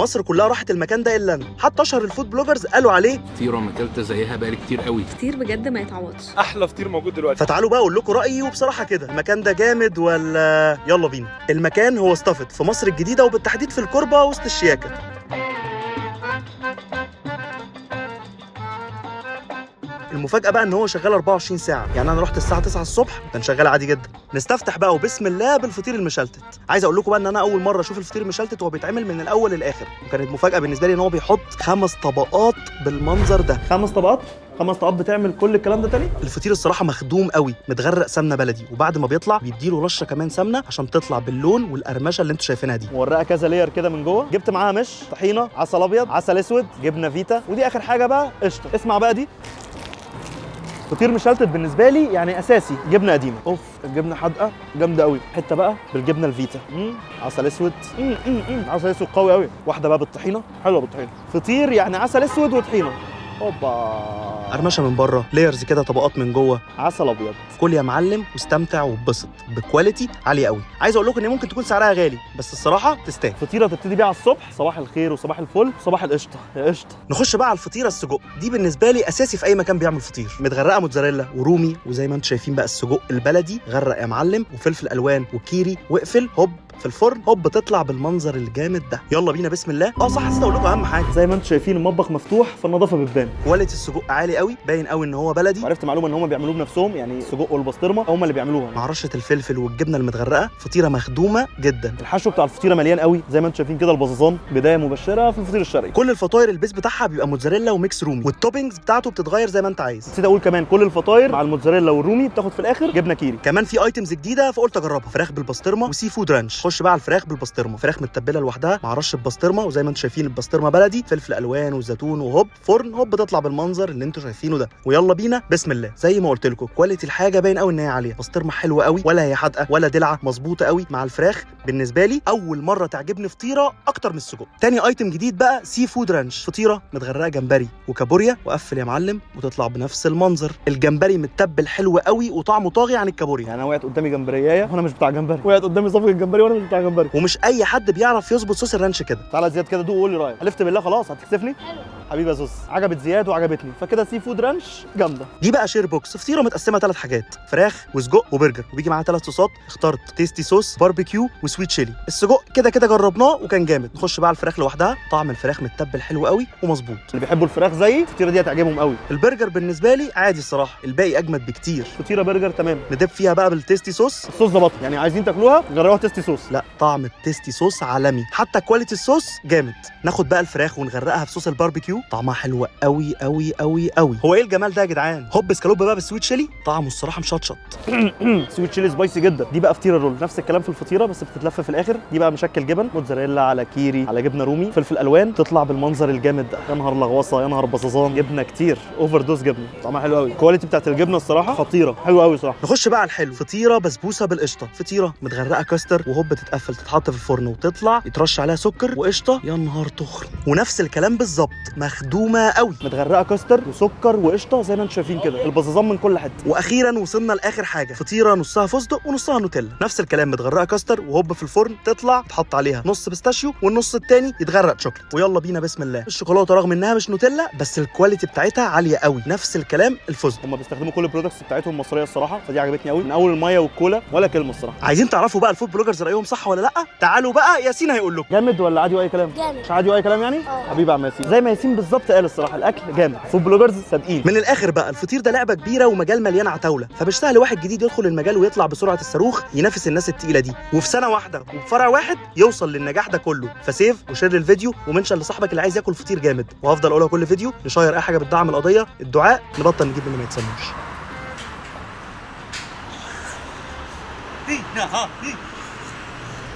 مصر كلها راحت المكان ده الا انا، حتى اشهر الفود بلوجرز قالوا عليه فطيره ما اكلت زيها بقالي كتير قوي. فطير بجد ما يتعوضش، احلى فطير موجود دلوقتي. فتعالوا بقى اقول لكم رايي، وبصراحه كده المكان ده جامد ولا يلا بينا. المكان هو استافد في مصر الجديده، وبالتحديد في الكوربه وسط الشياكه. المفاجأة بقى ان هو شغال 24 ساعة، يعني انا رحت الساعة 9 الصبح كان شغال عادي جدا. نستفتح بقى وبسم الله بالفطير المشلتت. عايز اقول لكم بقى ان انا اول مرة اشوف الفطير المشلتت وهو بيتعمل من الاول للاخر، وكانت مفاجأة بالنسبة لي ان هو بيحط 5 طبقات بالمنظر ده. 5 طبقات؟ 5 طبقات بتعمل كل الكلام ده تاني؟ الفطير الصراحة مخدوم قوي، متغرق سمنة بلدي، وبعد ما بيطلع بيديله رشة كمان سمنة عشان تطلع باللون والقرمشة اللي انتوا شايفينها دي. مورقة كذا لير كده من جوه. جبت معاها مش طحينة، عسل ابيض، عسل اسود، جبنة فيتا، ودي اخر حاجة بقى قشطة. اسمع بقى دي فطير مشلتت بالنسبه لي يعني اساسي جبنه قديمه. اوف الجبنه حادقه جامده قوي. حته بقى بالجبنه الفيتا، عسل اسود، عسل اسود قوي قوي. واحده بقى بالطحينه، حلوه بالطحينه. فطير يعني عسل اسود وطحينه، اوبا قرمشه من بره، لايرز كده، طبقات من جوه، عسل ابيض. كل يا معلم واستمتع واتبسط بكواليتي عاليه قوي. عايز اقول لكم ان ممكن تكون سعرها غالي، بس الصراحه تستاهل. فطيره تبتدي بيها على الصبح، صباح الخير وصباح الفل وصباح القشطه يا قشطه. نخش بقى على الفطيره السجق. دي بالنسبه لي اساسي في اي مكان بيعمل فطير. متغرقه موتزاريلا ورومي، وزي ما انتم شايفين بقى السجق البلدي غرق يا معلم، وفلفل الوان وكيري، واقفل هوب في الفرن، هوب تطلع بالمنظر الجامد ده. يلا بينا بسم الله. صح، نسيت اقول لكم اهم حاجه، زي ما انتم شايفين المطبخ مفتوح فالنظافه بتبان. كواليتي السجق عالي قوي، باين قوي ان هو بلدي. وعرفت معلومه ان هم بيعملوه بنفسهم، يعني السجق والبسطرمه هم اللي بيعملوها مع رشه الفلفل والجبنه المتغرقه. فطيره مخدومه جدا. الحشو بتاع الفطيره مليان قوي زي ما انتم شايفين كده، البزازان بدايه مبشره في الفطير الشرقي. كل الفطاير البيس بتاعها بيبقى موتزاريلا وميكس رومي، والتوبينجز بتاعته بتتغير زي ما انت عايز. نسيت اقول كمان كل الفطاير مع الموتزاريلا والرومي بتاخد في الاخر جبنه كيري. كمان في ايتمز جديده فقلت اجربها، فراخ بالبسطرمه وسي فود رانش. خش بقى على الفراخ بالبسطرمه، فراخ متبله لوحدها مع رشه بسطرمه، وزي ما انتم شايفين البسطرمه بلدي، فلفل الوان وزيتون، وهوب فرن، هوب تطلع بالمنظر اللي انتم شايفينه ده. ويلا بينا بسم الله. زي ما قلت لكم كواليتي الحاجه باين قوي ان هي عاليه. بسطرمه حلوه قوي، ولا هي حادقه ولا دلعه، مظبوطه قوي مع الفراخ. بالنسبه لي اول مره تعجبني فطيره اكتر من السجق. تاني ايتم جديد بقى سي فود رانش. فطيره متغرقه جمبري وكابوريا، وقفل يا معلم وتطلع بنفس المنظر. الجمبري متبل حلو قوي وطعمه طاغي عن الكابوريا. يعني انا وقعت قدامي جمبريه وانا مش بتاع جمبري، وقعت قدامي صفقه الجمبري وانا مش بتاع جمبري. ومش اي حد بيعرف يظبط صوص الرانش كده. تعالى زياد كده دوق وقول لي رايك. حلفت بالله خلاص هتكسفني. حبيبي يا زوز، عجبت زياد وعجبتني، فكده سي فود رانش جامده. دي بقى شير بوكس، فطيره متقسمه 3 حاجات، فراخ وسجق وبرجر، وبيجي معاها 3 صوصات. اخترت تيستي صوص، باربيكيو، وسويت تشيلي. السجق كده كده جربناه وكان جامد. نخش بقى على الفراخ لوحدها، طعم الفراخ متبل حلو قوي ومظبوط. اللي بيحبوا الفراخ زيي الفطيره دي هتعجبهم قوي. البرجر بالنسبه لي عادي الصراحه، الباقي اجمد بكتير. فطيره برجر تمام. ندب فيها بقى بالتيستي صوص. الصوص ظبط، يعني عايزين تاكلوها جربوها تيستي صوص. لا طعم التيستي صوص عالمي، حتى كواليتي الصوص جامد. ناخد بقى الفراخ ونغرقها في صوص الباربيكيو، طعمها حلو قوي قوي قوي قوي. هو ايه الجمال ده يا جدعان؟ هوب اسكالوب بقى بالسويت شيلي، طعمه الصراحه مشطشط. سويت شيلي سبايسي جدا. دي بقى فطيره رول، نفس الكلام في الفطيره بس بتتلف في الاخر. دي بقى مشكل جبن، موتزاريلا على كيري على جبنه رومي، فلفل الوان، تطلع بالمنظر الجامد ده. يا نهار لغوصه، يا نهار بصصان، جبنه كتير، اوفر دوز جبنه، طعمها حلو قوي. الكواليتي بتاعت الجبنه الصراحه خطيره، حلوه قوي صراحه. نخش بقى على الحلو. فطيره بسبوسه بالقشطه. فطيره متغرقه كاستر، وهوب تتقفل تتحط في الفرن وتطلع يترش عليها سكر وقشطه، يا نهار تخرم. ونفس الكلام بالظبط، مخدومه قوي، متغرقه كاستر وسكر وقشطه زي ما انتم شايفين كده، البزازان من كل حته. واخيرا وصلنا لاخر حاجه، فطيره نصها فستق ونصها نوتيلا. نفس الكلام، متغرقه كاستر وهوب في الفرن تطلع تحط عليها نص بيستاشيو والنص التاني يتغرق شوكليت. ويلا بينا بسم الله. الشوكولاته رغم انها مش نوتيلا بس الكواليتي بتاعتها عاليه قوي. نفس الكلام الفستق. هم بيستخدموا كل البرودكتس بتاعتهم مصريه الصراحه، فدي عجبتني قوي، من اول الميه والكولا ولا كلمه الصراحه. عايزين تعرفوا بقى الفود بلوجرز رايهم صح ولا لا؟ تعالوا بقى ياسين هيقول لكم. جامد ولا عادي واي كلام؟ جامد. مش عادي واي كلام يعني؟ حبيبي يا عم ياسين، زي ما ياسين بالظبط قال الصراحه، الاكل جامد، فود بلوجرز صادقين. من الاخر بقى الفطير ده لعبه كبيره ومجال مليان عتاوله، فمش سهل واحد جديد يدخل المجال ويطلع بسرعه الصاروخ ينافس الناس التقيله دي، وفي سنه واحده وبفرع واحد يوصل للنجاح ده كله. فسيف وشير الفيديو ومنشن لصاحبك اللي عايز ياكل فطير جامد، وهفضل اقولها كل فيديو. نشير اي حاجه بتدعم القضيه، الدعاء، نبطل نجيب اللي ما يتسموش.